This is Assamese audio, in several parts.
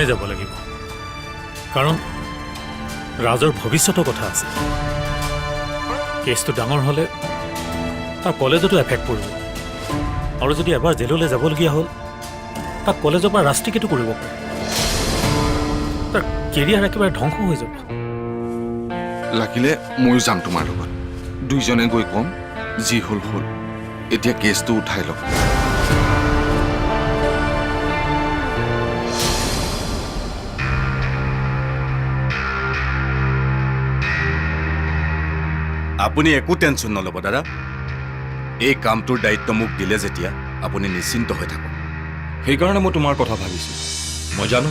মই যাব লাগিব কাৰণ ৰাজৰ ভৱিষ্যতৰ কথা আছে কেছটো ডাঙৰ হ'লে তাৰ কলেজতো এফেক্ট পৰিব আৰু যদি এবাৰ জেললৈ যাবলগীয়া হ'ল তাক কলেজৰ পৰা ৰাষ্ট্ৰীয়কৃত কৰিব পাৰে তাৰ কেৰিয়াৰ একেবাৰে ধ্বংস হৈ যাব লাগিলে ময়ো যাম তোমাৰ লগত দুইজনে গৈ ক'ম যি হ'ল হ'ল এতিয়া কেছটো উঠাই লওক আপুনি একো টেনশ্যন নল'ব দাদা এই কামটোৰ দায়িত্ব মোক দিলে যেতিয়া আপুনি নিশ্চিন্ত হৈ থাকক সেইকাৰণে মই তোমাৰ কথা ভাবিছোঁ মই জানো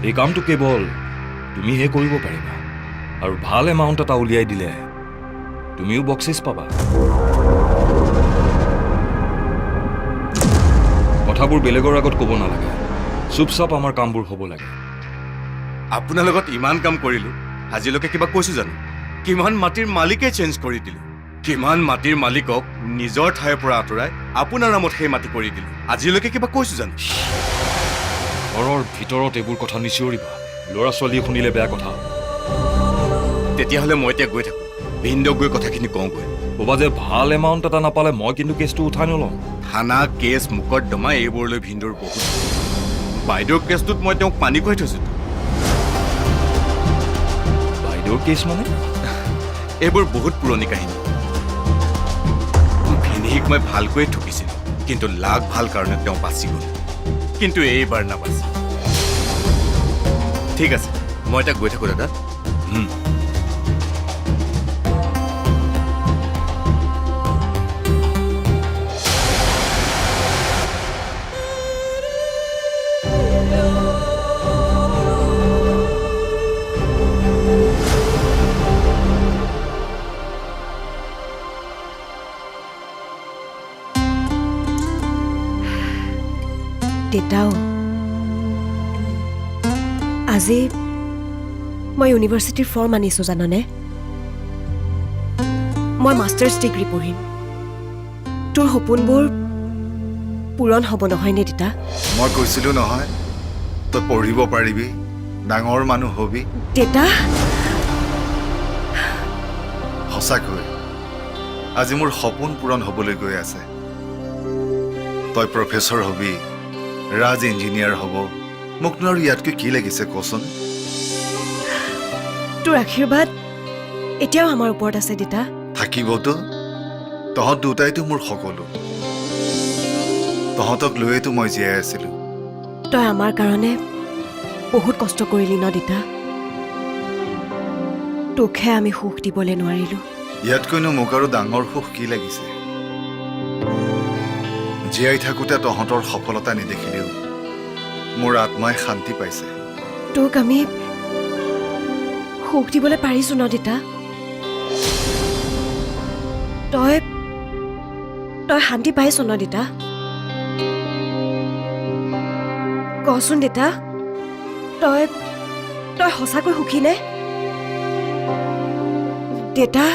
এই কামটো কেৱল তুমিহে কৰিব পাৰিবা আৰু ভাল এমাউণ্ট এটা উলিয়াই দিলে তুমিও বক্সিছ পাবা কথাবোৰ বেলেগৰ আগত ক'ব নালাগে চুপচাপ আমাৰ কামবোৰ হ'ব লাগে আপোনাৰ লগত ইমান কাম কৰিলোঁ আজিলৈকে কিবা কৈছোঁ জানো কিমান মাটিৰ মালিকে চেঞ্জ কৰি দিলোঁ কিমান মাটিৰ মালিকক নিজৰ ঠাইৰ পৰা আঁতৰাই আপোনাৰ নামত সেই মাটি কৰি দিলোঁ আজিলৈকে কিবা কৈছোঁ জানো ঘৰৰ ভিতৰত এইবোৰ কথা নিচিঞৰিবা ল'ৰা ছোৱালীয়ে শুনিলে বেয়া কথা তেতিয়াহ'লে মই এতিয়া গৈ থাকোঁ ভিনদেউক গৈ কথাখিনি কওঁগৈ ক'বা যে ভাল এমাউণ্ট এটা নাপালে মই কিন্তু কেছটো উঠাই নলওঁ থানা কেছ মোকদ্দমা এইবোৰলৈ ভিনদেউৰ বহুত বাইদেউৰ কেছটোত মই তেওঁক পানী খুৱাই থৈছোঁ বাইদেউৰ কেছ মানে এইবোৰ বহুত পুৰণি কাহিনী ভিনিহিক মই ভালকৈয়ে ঠকিছিলোঁ কিন্তু লাগ ভাল কাৰণে তেওঁ বাচি গ'ল কিন্তু এইবাৰ নাবাচি ঠিক আছে মই এতিয়া গৈ থাকোঁ দাদা দেউতাও আজি মই ইউনিভাৰ্চিটিৰ ফৰ্ম আনিছোঁ জাননে মই মাষ্টাৰ্ছ ডিগ্ৰী পঢ়িম তোৰ সপোনবোৰ পূৰণ হ'ব নহয়নে দেউতা মই কৈছিলোঁ নহয় তই পঢ়িব পাৰিবি ডাঙৰ মানুহ হবি দেউতা সঁচাকৈ আজি মোৰ সপোন পূৰণ হ'বলৈ গৈ আছে তই প্ৰফেচৰ হবি ৰাজ ইঞ্জিনিয়াৰ হ'ব মোকনো আৰু ইয়াতকৈ কি লাগিছে কচোন তোৰ আশীৰ্বাদ এতিয়াও আমাৰ ওপৰত আছে দেউতা থাকিবতো তহঁত দুটাইতো মোৰ সকলো তহঁতক লৈয়েতো মই জীয়াই আছিলোঁ তই আমাৰ কাৰণে বহুত কষ্ট কৰিলি ন দেউতা তোকহে আমি সুখ দিবলৈ নোৱাৰিলোঁ ইয়াতকৈনো মোক আৰু ডাঙৰ সুখ কি লাগিছে জীয়াই থাকোঁতে তহঁতৰ সফলতা নেদেখিলেও মোৰ আত্মাই শান্তি পাইছে তোক আমি সুখ দিবলৈ পাৰিছোঁ ন দেউতা তই তই শান্তি পাইছ ন দেউতা কচোন দেউতা তই তই সঁচাকৈ সুখী নে দেউতা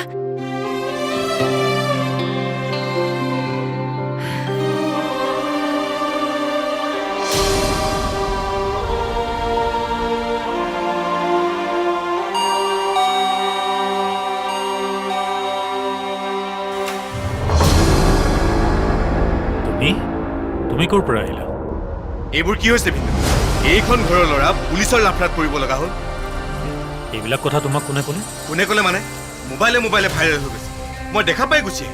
তুমি ক'ৰ পৰা আহিলা এইবোৰ কি হৈছে ভিনদেউ এইখন ঘৰৰ ল'ৰা পুলিচৰ লাফৰাত পৰিব লগা হ'ল এইবিলাক কথা তোমাক কোনে ক'লে কোনে ক'লে মানে মোবাইলে মোবাইলে ভাইৰেল হৈ গৈছে মই দেখা পাই গুচি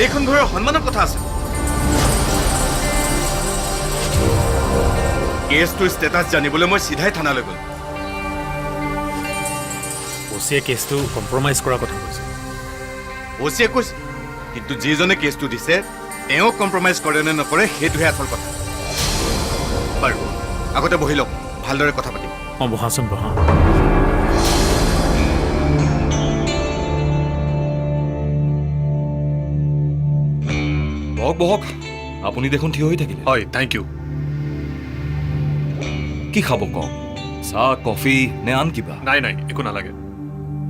এইখন ঘৰৰ সন্মানৰ কথা আছে কেছটোৰ ষ্টেটাছ জানিবলৈ মই চিধাই থানালৈ গ'লো অচিয়ে কেছটো কম্প্ৰমাইজ কৰাৰ কথা কৈছে অচিয়ে কৈছে কিন্তু যিজনে কেছটো দিছে তেওঁ কম্প্ৰমাইজ কৰে নে নকৰে সেইটোহে আচল কথা বাৰু আগতে বহি লওক ভালদৰে কথা পাতিম অঁ বহাচোন বহা বহক বহক আপুনি দেখোন থিয় হৈ থাকিলে হয় থেংক ইউ কি খাব কওক চাহ কফি নে আন কিবা নাই নাই একো নালাগে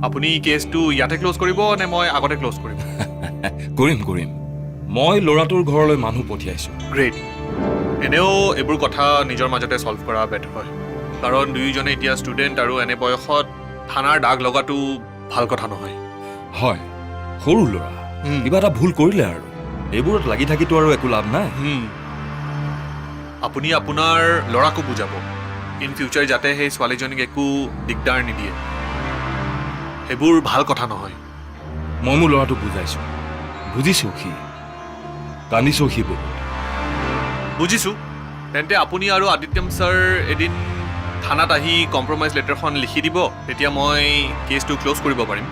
আপুনি কেছটো ইয়াতে ক্লোজ কৰিব নে মই আগতে ক্লোজ কৰিম কৰিম কৰিম মই ল'ৰাটোৰ ঘৰলৈ মানুহ পঠিয়াইছোঁ গ্ৰেট এনেও এইবোৰ কথা নিজৰ মাজতে ছল্ভ কৰা বেটাৰ হয়, কাৰণ দুয়োজনে এতিয়া ষ্টুডেণ্ট আৰু এনে বয়সত থানাৰ দাগ লগাটো ভাল কথা নহয়। হয়, সৰু ল'ৰা কিবা এটা ভুল কৰিলে আৰু এইবোৰত লাগি থাকিতো আৰু একো লাভ নাই। আপুনি আপোনাৰ ল'ৰাকো বুজাব, ইন ফিউচাৰ যাতে সেই ছোৱালীজনীক একো দিগদাৰ নিদিয়ে। সেইবোৰ ভাল কথা নহয়। মই মোৰ ল'ৰাটোক বুজাইছোঁ, বুজিছোঁ, সি কান্দিছোঁ সি বহুত। বুজিছোঁ। তেন্তে আপুনি আৰু আদিত্যম ছাৰ এদিন থানাত আহি কম্প্ৰমাইজ লেটাৰখন লিখি দিব, তেতিয়া মই কেছটো ক্ল'জ কৰিব পাৰিম।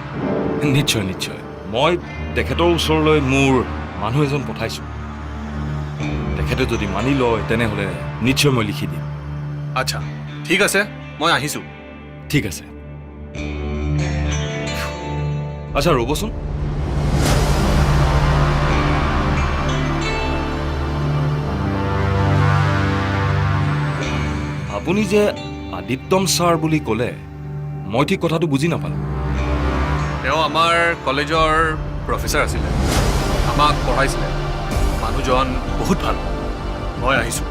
নিশ্চয় নিশ্চয়, মই তেখেতৰ ওচৰলৈ মোৰ মানুহ এজন পঠাইছোঁ। তেখেতে যদি মানি লয় তেনেহ'লে নিশ্চয় মই লিখি দিম। আচ্ছা, ঠিক আছে, মই আহিছোঁ। ঠিক আছে। আচ্ছা ৰ'বচোন, আপুনি যে আদিত্যম ছাৰ বুলি ক'লে, মই ঠিক কথাটো বুজি নাপালোঁ। তেওঁ আমাৰ কলেজৰ প্ৰফেচাৰ আছিলে, আমাক পঢ়াইছিলে। মানুহজন বহুত ভাল। মই আহিছোঁ।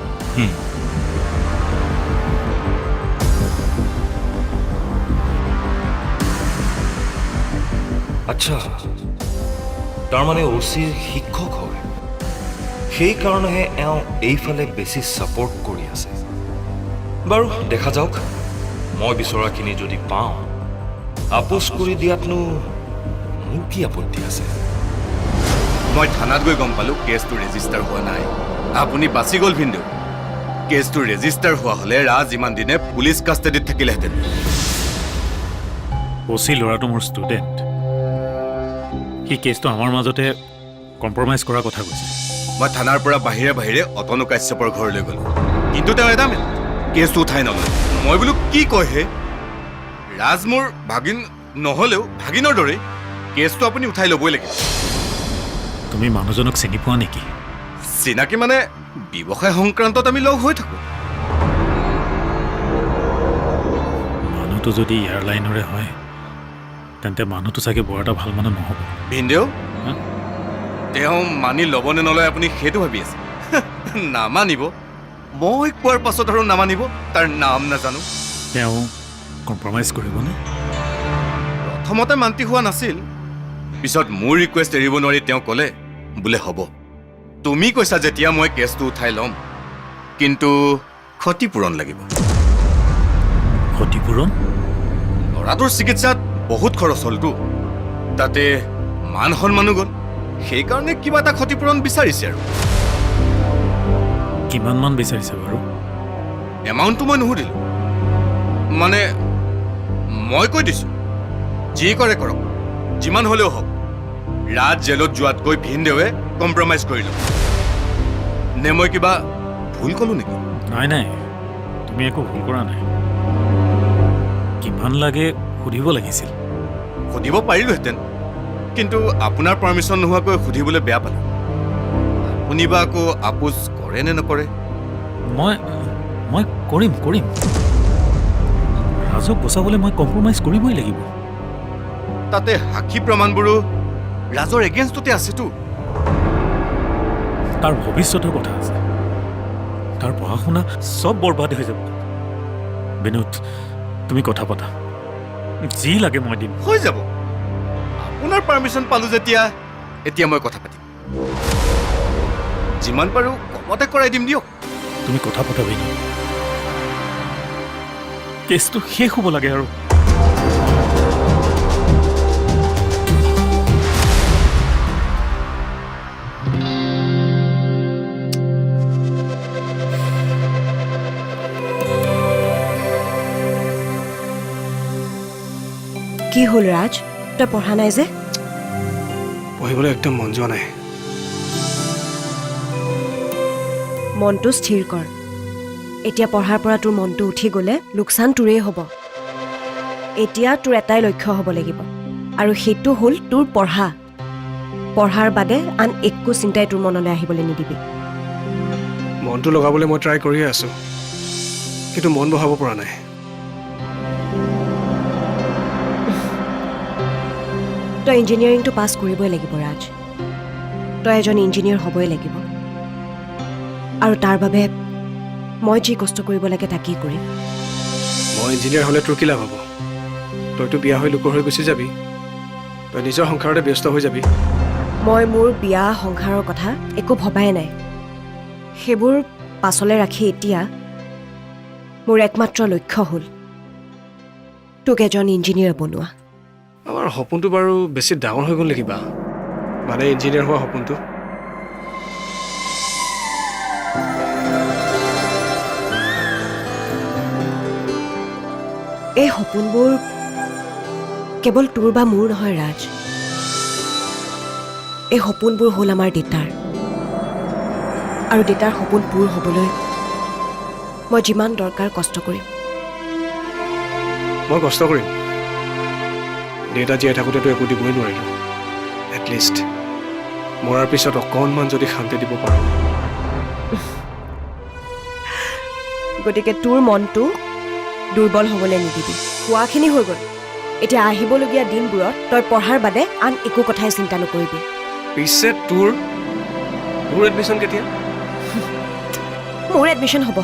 আচ্ছা, তাৰমানে অ'চিৰ শিক্ষক হয়, সেইকাৰণেহে এওঁ এইফালে বেছি ছাপৰ্ট কৰি আছে। বাৰু দেখা যাওক, মই বিচৰাখিনি যদি পাওঁ, আপোচ কৰি দিয়াতনো মোৰ কি আপত্তি আছে? মই থানাত গৈ গম পালোঁ কেছটো ৰেজিষ্টাৰ হোৱা নাই। আপুনি বাচি গ'ল ভিন্দু। কেছটো ৰেজিষ্টাৰ হোৱা হ'লে ৰাজ ইমান দিনে পুলিচ কাষ্টাডিত থাকিলেহেঁতেন। অচি ল'ৰাটো মোৰ ষ্টুডেণ্ট, সি কেছটো আমাৰ মাজতে কম্প্ৰমাইজ কৰাৰ কথা কৈছে। মই থানাৰ পৰা বাহিৰে বাহিৰে অতনু কাশ্যপৰ ঘৰলৈ গ'লোঁ, কিন্তু তেওঁ এদামে কেছটো উঠাই নলয়। মই বোলো কি কয় হে, ৰাজ মোৰ ভাগিন নহ'লেও ভাগিনৰ দৰেই, কেছটো আপুনি উঠাই ল'বই লাগিব। তুমি মানুহজনক চিনি পোৱা নেকি? চিনাকি মানে ব্যৱসায় সংক্ৰান্তত আমি লগ হৈ থাকোঁ। মানুহটো যদি ইয়াৰ লাইনৰে হয়, তেন্তে মানুহটো চাগে বৰ এটা ভাল মানুহ নহ'ব। ভিনদেউ, হা? তেওঁ মানি ল'ব নে নলয় আপুনি সেইটো ভাবি আছে? নামানিব। মই কোৱাৰ পাছত আৰু নামানিব, তাৰ নাম নাজানো। তেওঁ কম্প্ৰমাইজ কৰিবনে? প্ৰথমতে মান্তি হোৱা নাছিল, পিছত মোৰ ৰিকুৱেষ্ট এৰিব নোৱাৰি তেওঁ ক'লে, বোলে হ'ব, তুমি কৈছা যেতিয়া মই কেছটো উঠাই ল'ম, কিন্তু ক্ষতিপূৰণ লাগিব। ক্ষতিপূৰণ? ল'ৰাটোৰ চিকিৎসাত বহুত খৰচ হ'লতো, তাতে মান সন্মানো গ'ল, সেইকাৰণে কিবা এটা ক্ষতিপূৰণ বিচাৰিছে আৰু। কিমান মান বিচাৰিছে বাৰু? এমাউণ্টটো মই নুসুধিলোঁ, মানে মই কৈ দিছোঁ, যি কৰে কৰক, যিমান হ'লেও হওক। ৰাজ জেলত যোৱাতকৈ ভিনদেৱে কম্প্ৰমাইজ কৰিলোঁ। নে মই কিবা ভুল ক'লোঁ নেকি? নাই নাই, তুমি একো ভুল কৰা নাই। কিমান লাগে সুধিব লাগিছিল। সুধিব পাৰিলোহেঁতেন, কিন্তু আপোনাৰ পাৰ্মিশ্যন নোহোৱাকৈ সুধিবলৈ বেয়া পালোঁ। আপুনি বা আকৌ আপোচ কৰে নে নকৰে? মই কৰিম। ৰাজক বচাবলৈ মই কম্প্ৰমাইজ কৰিবই লাগিব। তাতে সাক্ষী প্ৰমাণবোৰো ৰাজৰ এগেইনষ্টতে আছেতো। তাৰ ভৱিষ্যতৰ কথা আছে, তাৰ পঢ়া শুনা চব বৰবাদ হৈ যাব। বিনোদ, তুমি কথা পাতা, যি লাগে মই দিম। হৈ যাব। আপোনাৰ পাৰ্মিশ্যন পালোঁ যেতিয়া এতিয়া মই কথা পাতিম। যিমান পাৰোঁ কমতে কৰাই দিম দিয়ক। তুমি কথা পাতা বিনোদ, কেছটো শেষ হ'ব লাগে আৰু। কি হ'ল ৰাজ, তই পঢ়া নাই যে? পঢ়িবলৈ একদম মন যোৱা নাই। মনটো স্থিৰ কৰ। এতিয়া পঢ়াৰ পৰা তোৰ মনটো উঠি গ'লে লোকচান তোৰেই হ'ব। এতিয়া তোৰ এটাই লক্ষ্য হ'ব লাগিব, আৰু সেইটো হ'ল তোৰ পঢ়া। পঢ়াৰ বাদে আন একো চিন্তাই তোৰ মনলৈ আহিবলৈ নিদিবি। মনটো লগাবলৈ মই ট্ৰাই কৰিয়ে আছোঁ, কিন্তু মন বহাব পৰা নাই। তই ইঞ্জিনিয়াৰিংটো পাছ কৰিবই লাগিব ৰাজ। তই এজন ইঞ্জিনিয়াৰ হ'বই লাগিব, আৰু তাৰ বাবে মই যি কষ্ট কৰিব লাগে তাকেই কৰিম। মই ইঞ্জিনিয়াৰ হ'লে তোৰ কি লাভ হ'ব? তইতো বিয়া হৈ লোকৰ হৈ গুচি যাবি, তই নিজৰ সংসাৰতে ব্যস্ত হৈ যাবি। মই মোৰ বিয়া সংসাৰৰ কথা একো ভবাই নাই। সেইবোৰ পাছলৈ ৰাখি এতিয়া মোৰ একমাত্ৰ লক্ষ্য হ'ল তোক এজন ইঞ্জিনিয়াৰ বনোৱা। আমাৰ সপোনটো বাৰু বেছি ডাঙৰ হৈ গ'ল নেকি বা? মানে ইঞ্জিনিয়াৰ হোৱা সপোনটো। এই সপোনবোৰ কেৱল তোৰ বা মোৰ নহয় ৰাজ, এই সপোনবোৰ হ'ল আমাৰ দেউতাৰ। আৰু দেউতাৰ সপোন পূৰ হ'বলৈ মই যিমান দৰকাৰ কষ্ট কৰিম। মই কষ্ট কৰিম। দেউতা জীয়াই থাকোঁতেতো একো দিবই নোৱাৰিলোঁ। এটলিষ্ট মৰাৰ পিছত অকণমান যদি শান্তি দিব পাৰোঁ। গতিকে তোৰ মনটো দুৰ্বল হ'বলৈ নিদিবি। হোৱাখিনি হৈ গ'ল। এতিয়া আহিবলগীয়া দিনবোৰত তই পঢ়াৰ বাদে আন একো কথাই চিন্তা নকৰিবি। পিছে তোৰ এডমিশ্যন কেতিয়া? মোৰ এডমিশ্যন হ'ব।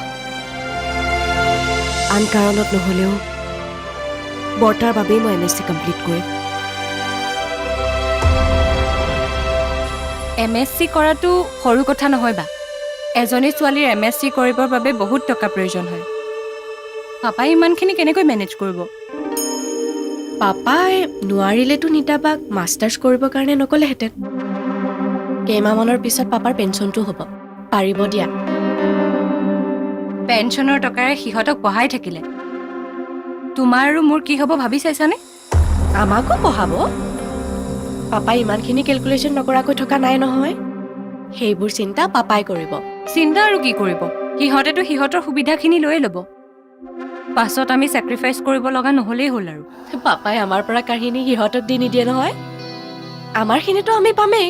আন কাৰণত নহ'লেও বৰ্তাৰ বাবেই মই MSc কমপ্লিট কৰিম। MSc কৰাটো সৰু কথা নহয় বা। এজনী ছোৱালীৰ MSc কৰিবৰ বাবে বহুত টকা প্ৰয়োজন হয়। পাপাই ইমানখিনি কেনেকৈ মেনেজ কৰিব? পাপাই নোৱাৰিলেতো নিতাবাক মাষ্টাৰ্ছ কৰিবৰ কাৰণে নক'লেহেঁতেন। কেইমাহমানৰ পিছত পাপাৰ পেঞ্চনটো হ'ব। পাৰিব দিয়া। পেঞ্চনৰ টকাৰে সিহঁতক পঢ়াই থাকিলে তোমাৰ আৰু মোৰ কি হ'ব ভাবি চাইছানে? আমাকো পঢ়াব। পাপাই ইমানখিনি কেলকুলেশ্যন নকৰাকৈ থকা নাই নহয়। সেইবোৰ চিন্তা পাপাই কৰিব। চিন্তা আৰু কি কৰিব? সিহঁতেতো সিহঁতৰ সুবিধাখিনি লৈয়ে ল'ব। পাছত আমি ছেক্ৰিফাইচ কৰিব লগা নহ'লেই হ'ল আৰু। পাপাই আমাৰ পৰা কাহিনী সিহঁতক দি নিদিয়ে নহয়। আমাৰখিনিতো আমি পামেই।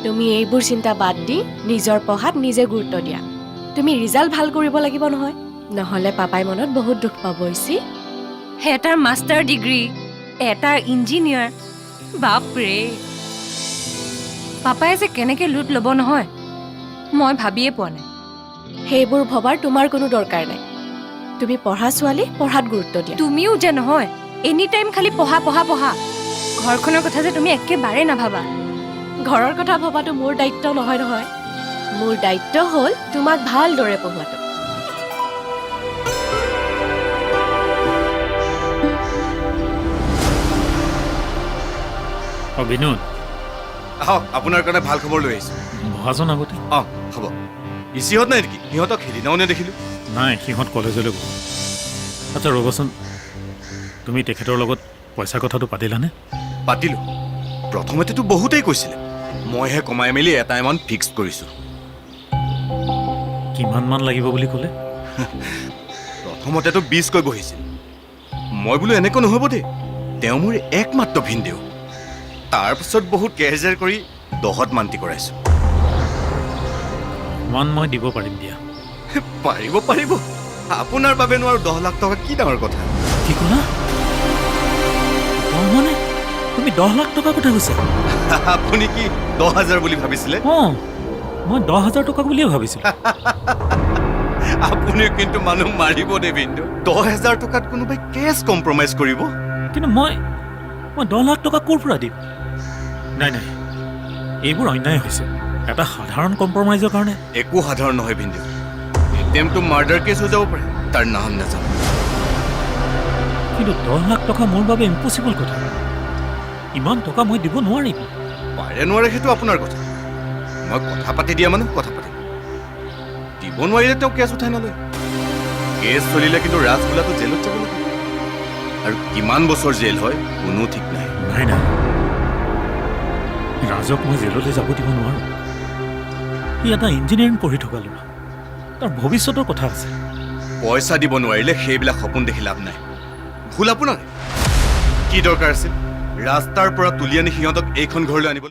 তুমি এইবোৰ চিন্তা বাদ দি নিজৰ পঢ়াত নিজে গুৰুত্ব দিয়া। তুমি ৰিজাল্ট ভাল কৰিব লাগিব নহয়, নহ'লে পাপাই মনত বহুত দুখ পাব। এটাৰ মাষ্টাৰ ডিগ্ৰী, এটাৰ ইঞ্জিনিয়াৰ। বাপৰে, পাপাই যে কেনেকৈ লুট ল'ব নহয় মই ভাবিয়ে পোৱা নাই। সেইবোৰ ভবাৰ তোমাৰ কোনো দৰকাৰ নাই। তুমি পঢ়া ছোৱালী, পঢ়াত গুৰুত্ব দিয়া। তুমিও যে নহয় এনি টাইম খালি পঢ়া পঢ়া পঢ়া। ঘৰখনৰ কথা যে তুমি একেবাৰে নাভাবা। ঘৰৰ কথা ভবাটো মোৰ দায়িত্ব নহয় নহয়। মোৰ দায়িত্ব হ'ল তোমাক ভালদৰে পঢ়োৱাটো। বিনোদ, আহক, আপোনাৰ কাৰণে ভাল খবৰ লৈ আহিছোঁ। বহাজন আগতে। অঁ, হ'ব। ইচিহঁত নাই নেকি? সিহঁতক সেইদিনাও নেদেখিলোঁ। নাই, সিহঁত কলেজলৈ গ'ল। আচ্ছা ৰ'বচোন, তুমি তেখেতৰ লগত পইচা কথাটো পাতিলানে? পাতিলোঁ। প্ৰথমতেতো বহুতেই কৈছিলে, মইহে কমাই মেলি এটা এমাউণ্ট ফিক্স কৰিছোঁ। কিমানমান লাগিব বুলি ক'লে? প্ৰথমতেতো 20 কৈ বহিছিল। মই বোলো এনেকৈ নহ'ব দেই, তেওঁ মোৰ একমাত্ৰ ভিনদেউ। তাৰপিছত বহুত কেহেজাৰ কৰি 10ত মান্তি কৰাইছোঁ। মান মই দিব পাৰিম দিয়া। পাৰিব পাৰিব, আপোনাৰ বাবে নোৱাৰো 10 লাখ টকা কি ডাঙৰ কথা। কি ক'লা? মানে তুমি 10 লাখ টকাৰ কথা কৈছা? আপুনি কি 10,000 বুলি ভাবিছিলে? অঁ, মই 10,000 টকা বুলিয়ে ভাবিছিলোঁ। আপুনি কিন্তু মানুহ মাৰিব দে বিন্দু। 10,000 টকাত কোনোবাই কেছ কম্প্ৰমাইজ কৰিব? কিন্তু মই 10 লাখ টকা ক'ৰ পৰা দিম? নাই নাই, এইবোৰ অন্যায় হৈছে। এটা সাধাৰণ কম্প্ৰমাইজৰ কাৰণে একো সাধাৰণ নহয় বিন্দু। এটেম্পটো মাৰ্ডাৰ কেছ হৈ যাব পাৰে, তাৰ নাম নাজানো। কিন্তু 10 লাখ টকা মোৰ বাবে ইম্পচিবল কথা। ইমান টকা মই দিব নোৱাৰিম। পাৰে নোৱাৰে সেইটো আপোনাৰ কথা। মই কথা পাতি দিয়া মানুহ কথা পাতিম। দিব নোৱাৰিলে তেওঁ কেছ উঠাই নলয়। কেছ চলিলে কিন্তু ৰাজ বোলাটো জেলত যাব লাগিব। আৰু কিমান বছৰ জেল হয় কোনো ঠিক নাই। নাই নাই, ৰাজক মই জেললৈ যাব দিব নোৱাৰোঁ। সি এটা ইঞ্জিনিয়াৰিং পঢ়ি থকা ল'ৰা, তাৰ ভৱিষ্যতৰ কথা আছে। পইচা দিব নোৱাৰিলে সেইবিলাক সপোন দেখি লাভ নাই। ভুল আপোনাৰ। কি দৰকাৰ আছিল ৰাস্তাৰ পৰা তুলি আনি সিহঁতক এইখন ঘৰলৈ আনিবলৈ?